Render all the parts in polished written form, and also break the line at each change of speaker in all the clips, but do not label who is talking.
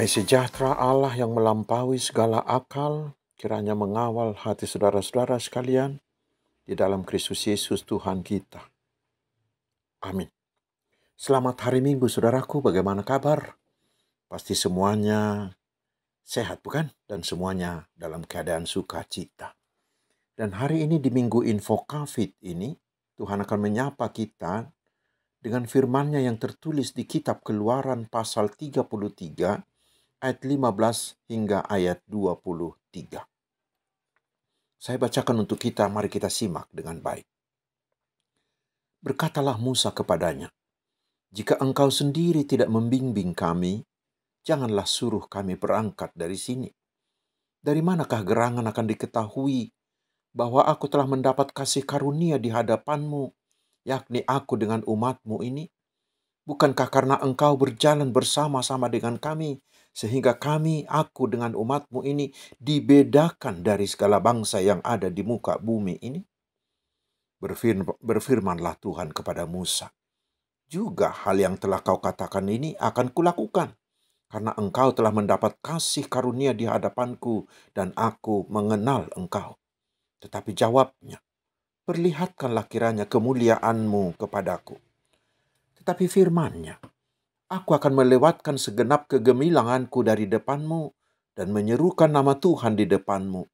Damai sejahtera Allah yang melampaui segala akal, kiranya mengawal hati saudara-saudara sekalian di dalam Kristus Yesus Tuhan kita. Amin. Selamat hari Minggu saudaraku, bagaimana kabar? Pasti semuanya sehat bukan? Dan semuanya dalam keadaan sukacita. Dan hari ini di Minggu Info Covid ini, Tuhan akan menyapa kita dengan firman-Nya yang tertulis di kitab Keluaran pasal 33 ayat 15 hingga ayat 23. Saya bacakan untuk kita, mari kita simak dengan baik. Berkatalah Musa kepadanya, "Jika engkau sendiri tidak membimbing kami, janganlah suruh kami berangkat dari sini. Dari manakah gerangan akan diketahui bahwa aku telah mendapat kasih karunia di hadapanmu, yakni aku dengan umatmu ini? Bukankah karena engkau berjalan bersama-sama dengan kami, sehingga aku dengan umatmu ini dibedakan dari segala bangsa yang ada di muka bumi ini?" Berfirmanlah Tuhan kepada Musa, "Juga hal yang telah kau katakan ini akan kulakukan, karena engkau telah mendapat kasih karunia di hadapanku, dan aku mengenal engkau." Tetapi jawabnya, "Perlihatkanlah kiranya kemuliaanmu kepadaku." Tetapi firman-Nya, "Aku akan melewatkan segenap kegemilanganku dari depanmu dan menyerukan nama Tuhan di depanmu.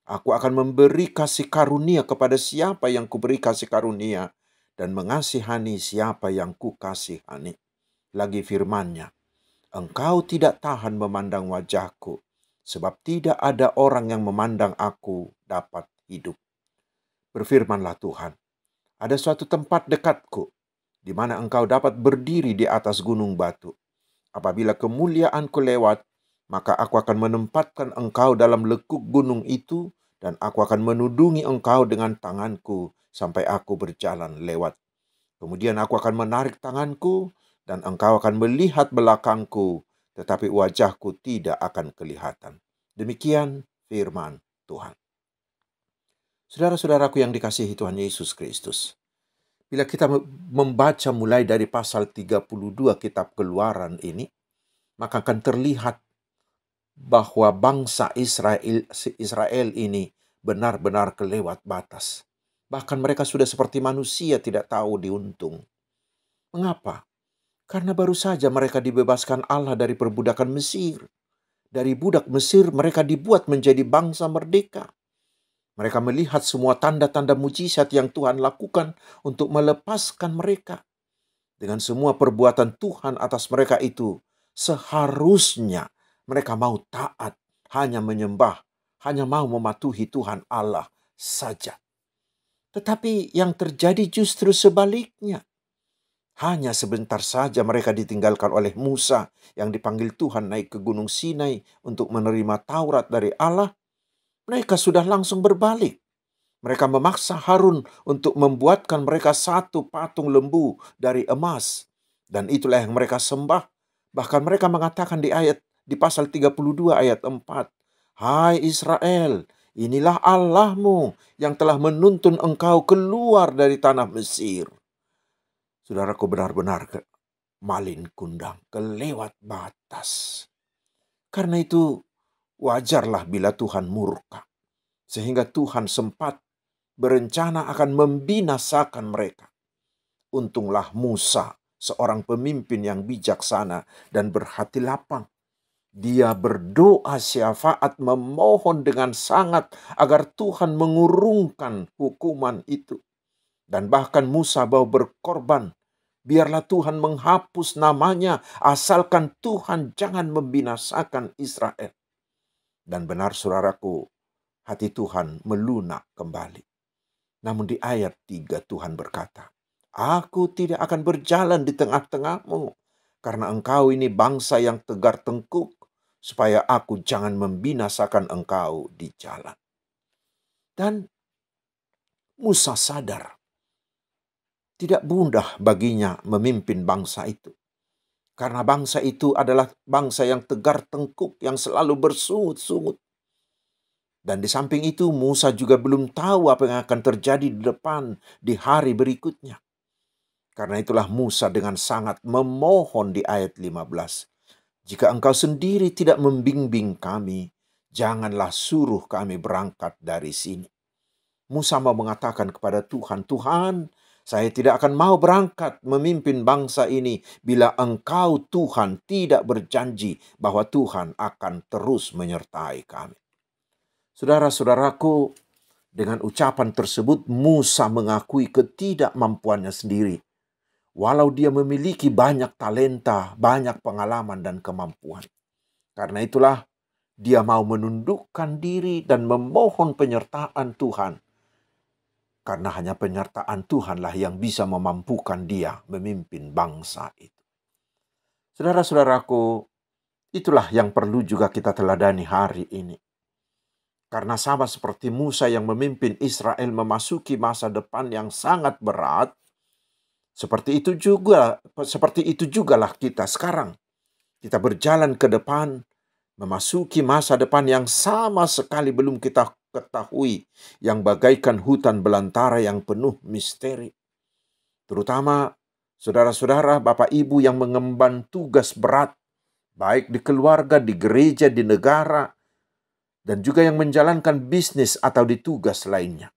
Aku akan memberi kasih karunia kepada siapa yang kuberi kasih karunia dan mengasihani siapa yang kukasihani." Lagi firman-Nya, "Engkau tidak tahan memandang wajahku, sebab tidak ada orang yang memandang aku dapat hidup." Berfirmanlah Tuhan, "Ada suatu tempat dekatku, di mana engkau dapat berdiri di atas gunung batu. Apabila kemuliaanku lewat, maka aku akan menempatkan engkau dalam lekuk gunung itu, dan aku akan menudungi engkau dengan tanganku sampai aku berjalan lewat. Kemudian aku akan menarik tanganku, dan engkau akan melihat belakangku, tetapi wajahku tidak akan kelihatan." Demikian firman Tuhan. Saudara-saudaraku yang dikasihi Tuhan Yesus Kristus, bila kita membaca mulai dari pasal 32 kitab Keluaran ini, maka akan terlihat bahwa bangsa Israel ini benar-benar kelewat batas. Bahkan mereka sudah seperti manusia tidak tahu diuntung. Mengapa? Karena baru saja mereka dibebaskan Allah dari perbudakan Mesir. Dari budak Mesir mereka dibuat menjadi bangsa merdeka. Mereka melihat semua tanda-tanda mujizat yang Tuhan lakukan untuk melepaskan mereka. Dengan semua perbuatan Tuhan atas mereka itu, seharusnya mereka mau taat, hanya menyembah, hanya mau mematuhi Tuhan Allah saja. Tetapi yang terjadi justru sebaliknya. Hanya sebentar saja mereka ditinggalkan oleh Musa yang dipanggil Tuhan naik ke Gunung Sinai untuk menerima Taurat dari Allah. Mereka sudah langsung berbalik. Mereka memaksa Harun untuk membuatkan mereka satu patung lembu dari emas. Dan itulah yang mereka sembah. Bahkan mereka mengatakan di pasal 32 ayat 4. "Hai Israel, inilah Allahmu yang telah menuntun engkau keluar dari tanah Mesir." Saudaraku, benar-benar malin kundang, kelewat batas. Karena itu wajarlah bila Tuhan murka. Sehingga Tuhan sempat berencana akan membinasakan mereka. Untunglah Musa, seorang pemimpin yang bijaksana dan berhati lapang. Dia berdoa syafaat, memohon dengan sangat agar Tuhan mengurungkan hukuman itu. Dan bahkan Musa mau berkorban. Biarlah Tuhan menghapus namanya, asalkan Tuhan jangan membinasakan Israel. Dan benar saudaraku, hati Tuhan melunak kembali. Namun di ayat 3 Tuhan berkata, "Aku tidak akan berjalan di tengah-tengahmu, karena engkau ini bangsa yang tegar tengkuk, supaya aku jangan membinasakan engkau di jalan." Dan Musa sadar, tidak mudah baginya memimpin bangsa itu. Karena bangsa itu adalah bangsa yang tegar tengkuk, yang selalu bersungut-sungut. Dan di samping itu Musa juga belum tahu apa yang akan terjadi di depan di hari berikutnya. Karena itulah Musa dengan sangat memohon di ayat 15. Jika Engkau sendiri tidak membimbing kami, janganlah suruh kami berangkat dari sini. Musa mau mengatakan kepada Tuhan, Tuhan, saya tidak akan mau berangkat memimpin bangsa ini bila Engkau Tuhan tidak berjanji bahwa Tuhan akan terus menyertai kami. Saudara-saudaraku, dengan ucapan tersebut Musa mengakui ketidakmampuannya sendiri. Walau dia memiliki banyak talenta, banyak pengalaman dan kemampuan. Karena itulah dia mau menundukkan diri dan memohon penyertaan Tuhan. Karena hanya penyertaan Tuhanlah yang bisa memampukan dia memimpin bangsa itu. Saudara-saudaraku, itulah yang perlu juga kita teladani hari ini. Karena sama seperti Musa yang memimpin Israel memasuki masa depan yang sangat berat, seperti itu jugalah kita sekarang. Kita berjalan ke depan, memasuki masa depan yang sama sekali belum kita ketahui, yang bagaikan hutan belantara yang penuh misteri. Terutama saudara-saudara, Bapak Ibu yang mengemban tugas berat, baik di keluarga, di gereja, di negara, dan juga yang menjalankan bisnis atau di tugas lainnya.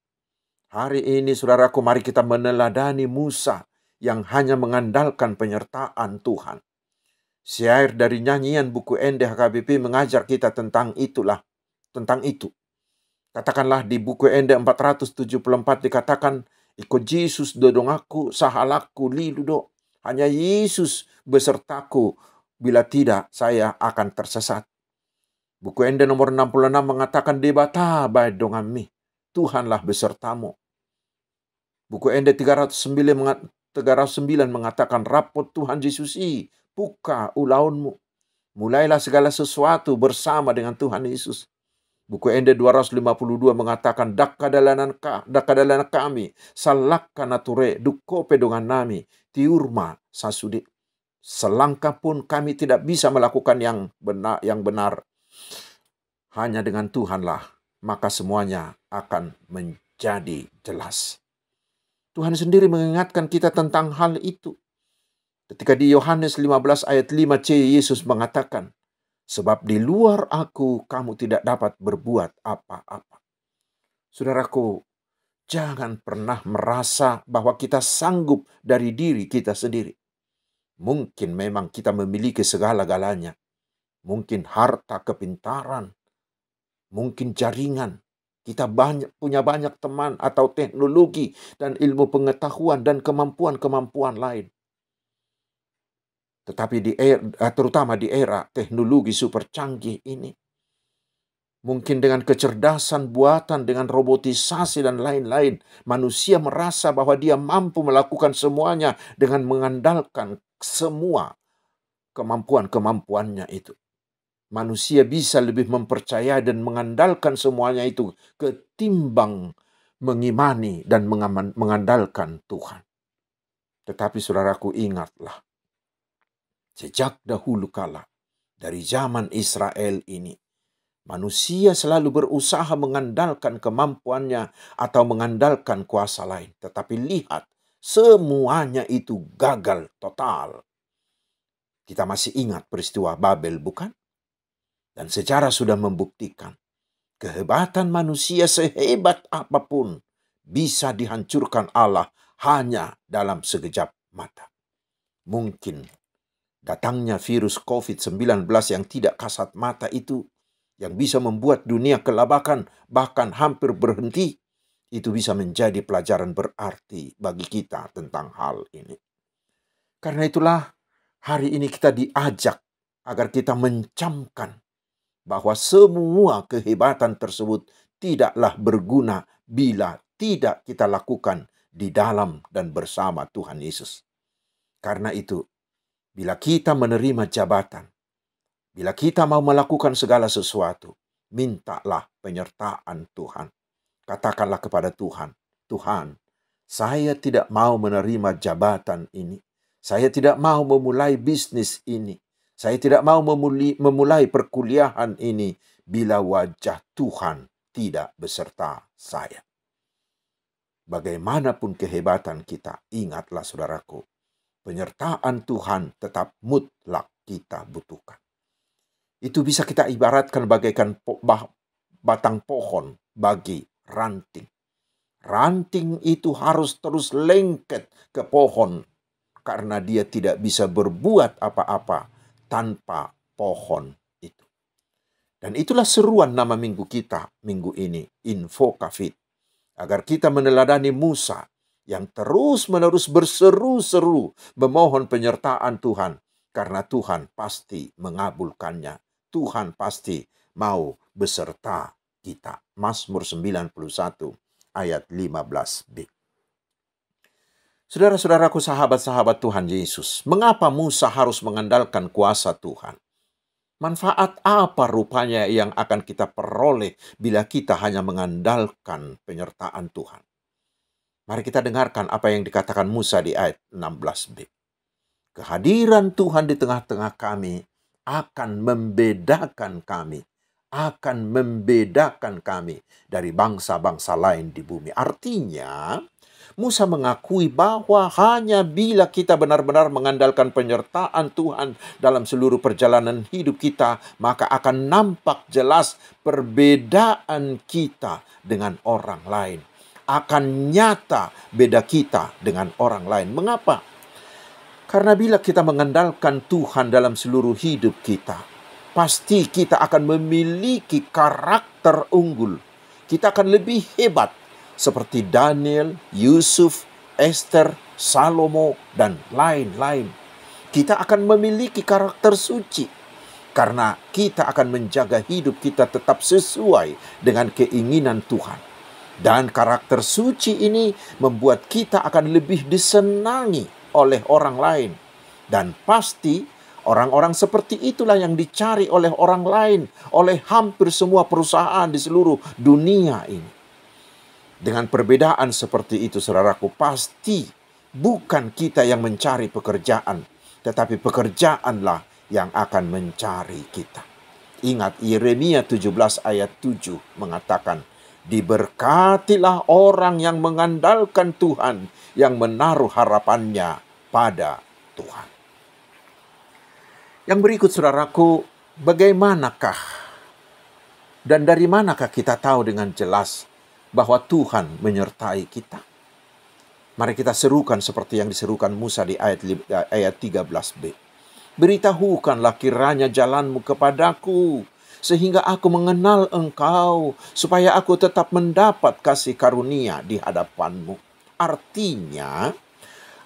Hari ini, saudaraku, mari kita meneladani Musa yang hanya mengandalkan penyertaan Tuhan. Syair dari nyanyian buku Ende HKBP mengajar kita tentang itu. Katakanlah di buku Ende 474 dikatakan, Iko Yesus dodong aku, sahalaku liludo. Hanya Yesus besertaku, bila tidak saya akan tersesat. Buku Ende nomor 66 mengatakan, debata baik dongami, Tuhanlah besertamu. Buku Ende 309 mengatakan, rapot Tuhan Yesus buka ulaunmu. Mulailah segala sesuatu bersama dengan Tuhan Yesus. Buku Ende 252 mengatakan, dakadalan kami, salakkan ature, dukope dengan nami, tiurma sasudi. Selangkah pun kami tidak bisa melakukan yang benar. Hanya dengan Tuhanlah, maka semuanya akan menjadi jelas. Tuhan sendiri mengingatkan kita tentang hal itu. Ketika di Yohanes 15 ayat 5c, Yesus mengatakan, sebab di luar aku kamu tidak dapat berbuat apa-apa. Saudaraku, jangan pernah merasa bahwa kita sanggup dari diri kita sendiri. Mungkin memang kita memiliki segala-galanya. Mungkin harta, kepintaran, mungkin jaringan. Kita punya banyak teman atau teknologi dan ilmu pengetahuan dan kemampuan-kemampuan lain. Tetapi terutama di era teknologi super canggih ini, mungkin dengan kecerdasan buatan, dengan robotisasi dan lain-lain, manusia merasa bahwa dia mampu melakukan semuanya dengan mengandalkan semua kemampuan-kemampuannya itu. Manusia bisa lebih mempercayai dan mengandalkan semuanya itu ketimbang mengimani dan mengandalkan Tuhan. Tetapi saudaraku, ingatlah, sejak dahulu kala, dari zaman Israel ini, manusia selalu berusaha mengandalkan kemampuannya atau mengandalkan kuasa lain. Tetapi lihat, semuanya itu gagal total. Kita masih ingat peristiwa Babel, bukan? Dan sejarah sudah membuktikan, kehebatan manusia sehebat apapun bisa dihancurkan Allah hanya dalam sekejap mata. Mungkin datangnya virus COVID-19 yang tidak kasat mata itu, yang bisa membuat dunia kelabakan, bahkan hampir berhenti, itu bisa menjadi pelajaran berarti bagi kita tentang hal ini. Karena itulah hari ini kita diajak agar kita mencamkan bahwa semua kehebatan tersebut tidaklah berguna bila tidak kita lakukan di dalam dan bersama Tuhan Yesus. Karena itu, bila kita menerima jabatan, bila kita mau melakukan segala sesuatu, mintalah penyertaan Tuhan. Katakanlah kepada Tuhan, Tuhan, saya tidak mau menerima jabatan ini. Saya tidak mau memulai bisnis ini. Saya tidak mau memulai perkuliahan ini bila wajah Tuhan tidak beserta saya. Bagaimanapun kehebatan kita, ingatlah saudaraku, penyertaan Tuhan tetap mutlak kita butuhkan. Itu bisa kita ibaratkan bagaikan batang pohon bagi ranting. Ranting itu harus terus lengket ke pohon karena dia tidak bisa berbuat apa-apa tanpa pohon itu. Dan itulah seruan nama minggu kita minggu ini, Info Kafit. Agar kita meneladani Musa yang terus-menerus berseru-seru memohon penyertaan Tuhan. Karena Tuhan pasti mengabulkannya. Tuhan pasti mau beserta kita. Mazmur 91 ayat 15b. Saudara-saudaraku, sahabat-sahabat Tuhan Yesus, mengapa Musa harus mengandalkan kuasa Tuhan? Manfaat apa rupanya yang akan kita peroleh bila kita hanya mengandalkan penyertaan Tuhan? Mari kita dengarkan apa yang dikatakan Musa di ayat 16b. Kehadiran Tuhan di tengah-tengah kami akan membedakan kami. Akan membedakan kami dari bangsa-bangsa lain di bumi. Artinya, Musa mengakui bahwa hanya bila kita benar-benar mengandalkan penyertaan Tuhan dalam seluruh perjalanan hidup kita, maka akan nampak jelas perbedaan kita dengan orang lain. Akan nyata beda kita dengan orang lain. Mengapa? Karena bila kita mengandalkan Tuhan dalam seluruh hidup kita, pasti kita akan memiliki karakter unggul. Kita akan lebih hebat seperti Daniel, Yusuf, Esther, Salomo, dan lain-lain. Kita akan memiliki karakter suci karena kita akan menjaga hidup kita tetap sesuai dengan keinginan Tuhan. Dan karakter suci ini membuat kita akan lebih disenangi oleh orang lain. Dan pasti orang-orang seperti itulah yang dicari oleh orang lain, oleh hampir semua perusahaan di seluruh dunia ini. Dengan perbedaan seperti itu, saudaraku, pasti bukan kita yang mencari pekerjaan, tetapi pekerjaanlah yang akan mencari kita. Ingat, Yeremia 17 ayat 7 mengatakan, diberkatilah orang yang mengandalkan Tuhan, yang menaruh harapannya pada Tuhan. Yang berikut, saudaraku, bagaimanakah dan dari manakah kita tahu dengan jelas bahwa Tuhan menyertai kita? Mari kita serukan seperti yang diserukan Musa di ayat 13b. Beritahukanlah kiranya jalanmu kepadaku, sehingga aku mengenal engkau, supaya aku tetap mendapat kasih karunia di hadapanmu. Artinya,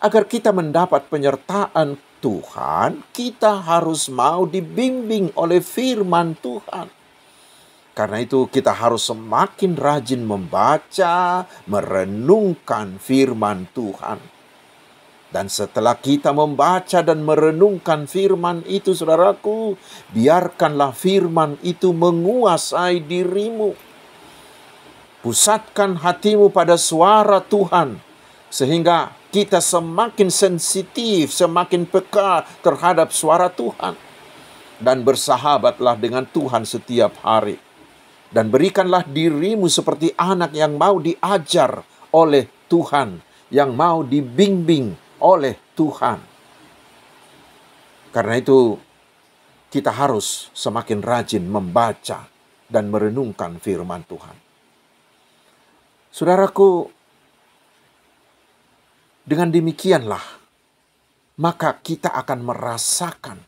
agar kita mendapat penyertaan Tuhan, kita harus mau dibimbing oleh firman Tuhan. Karena itu kita harus semakin rajin membaca, merenungkan firman Tuhan. Dan setelah kita membaca dan merenungkan firman itu, saudaraku, biarkanlah firman itu menguasai dirimu. Pusatkan hatimu pada suara Tuhan, sehingga kita semakin sensitif, semakin peka terhadap suara Tuhan. Dan bersahabatlah dengan Tuhan setiap hari. Dan berikanlah dirimu seperti anak yang mau diajar oleh Tuhan, yang mau dibimbing oleh Tuhan. Karena itu, kita harus semakin rajin membaca dan merenungkan firman Tuhan. Saudaraku, dengan demikianlah, maka kita akan merasakan,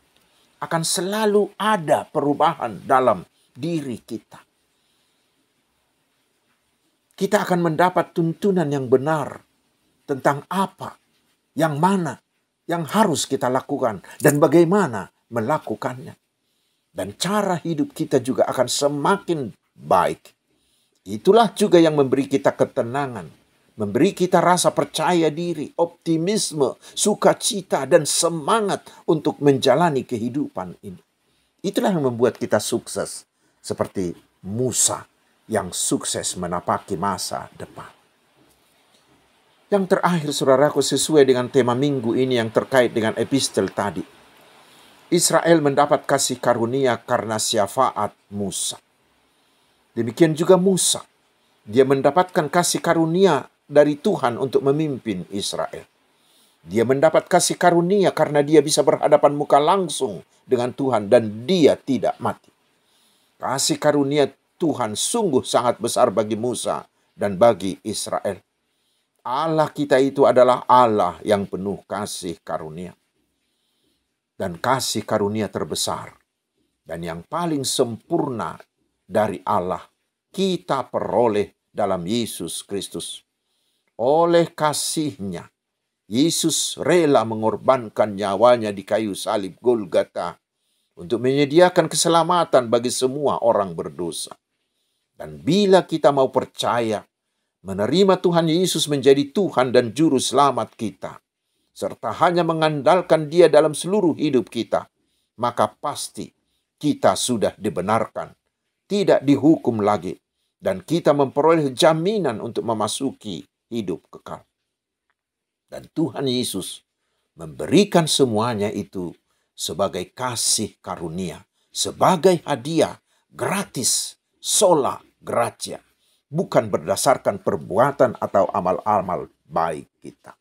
akan selalu ada perubahan dalam diri kita. Kita akan mendapat tuntunan yang benar tentang apa, yang mana, yang harus kita lakukan, dan bagaimana melakukannya. Dan cara hidup kita juga akan semakin baik. Itulah juga yang memberi kita ketenangan, memberi kita rasa percaya diri, optimisme, sukacita, dan semangat untuk menjalani kehidupan ini. Itulah yang membuat kita sukses, seperti Musa yang sukses menapaki masa depan. Yang terakhir, saudaraku, sesuai dengan tema minggu ini yang terkait dengan epistel tadi. Israel mendapat kasih karunia karena syafaat Musa. Demikian juga Musa. Dia mendapatkan kasih karunia dari Tuhan untuk memimpin Israel. Dia mendapat kasih karunia karena dia bisa berhadapan muka langsung dengan Tuhan dan dia tidak mati. Kasih karunia Tuhan sungguh sangat besar bagi Musa dan bagi Israel. Allah kita itu adalah Allah yang penuh kasih karunia. Dan kasih karunia terbesar dan yang paling sempurna dari Allah kita peroleh dalam Yesus Kristus. Oleh kasih-Nya, Yesus rela mengorbankan nyawanya di kayu salib Golgota untuk menyediakan keselamatan bagi semua orang berdosa. Dan bila kita mau percaya, menerima Tuhan Yesus menjadi Tuhan dan Juru Selamat kita, serta hanya mengandalkan Dia dalam seluruh hidup kita, maka pasti kita sudah dibenarkan, tidak dihukum lagi, dan kita memperoleh jaminan untuk memasuki hidup kekal. Dan Tuhan Yesus memberikan semuanya itu sebagai kasih karunia, sebagai hadiah gratis, sola gratia, bukan berdasarkan perbuatan atau amal-amal baik kita.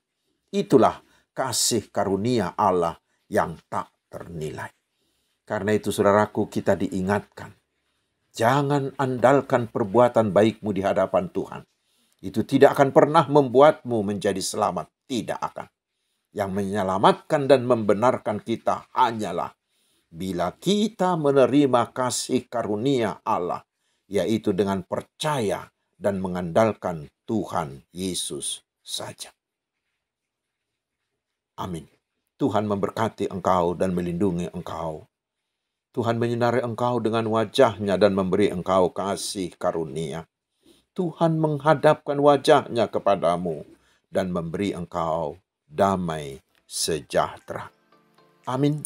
Itulah kasih karunia Allah yang tak ternilai. Karena itu saudaraku, kita diingatkan, jangan andalkan perbuatan baikmu di hadapan Tuhan. Itu tidak akan pernah membuatmu menjadi selamat. Tidak akan. Yang menyelamatkan dan membenarkan kita hanyalah bila kita menerima kasih karunia Allah, yaitu dengan percaya dan mengandalkan Tuhan Yesus saja. Amin. Tuhan memberkati engkau dan melindungi engkau. Tuhan menyinari engkau dengan wajah-Nya dan memberi engkau kasih karunia. Tuhan menghadapkan wajah-Nya kepadamu dan memberi engkau damai sejahtera. Amin.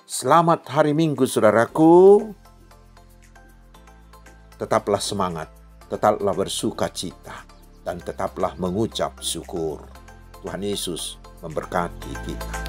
Selamat hari Minggu, saudaraku. Tetaplah semangat, tetaplah bersuka cita, dan tetaplah mengucap syukur. Tuhan Yesus memberkati kita.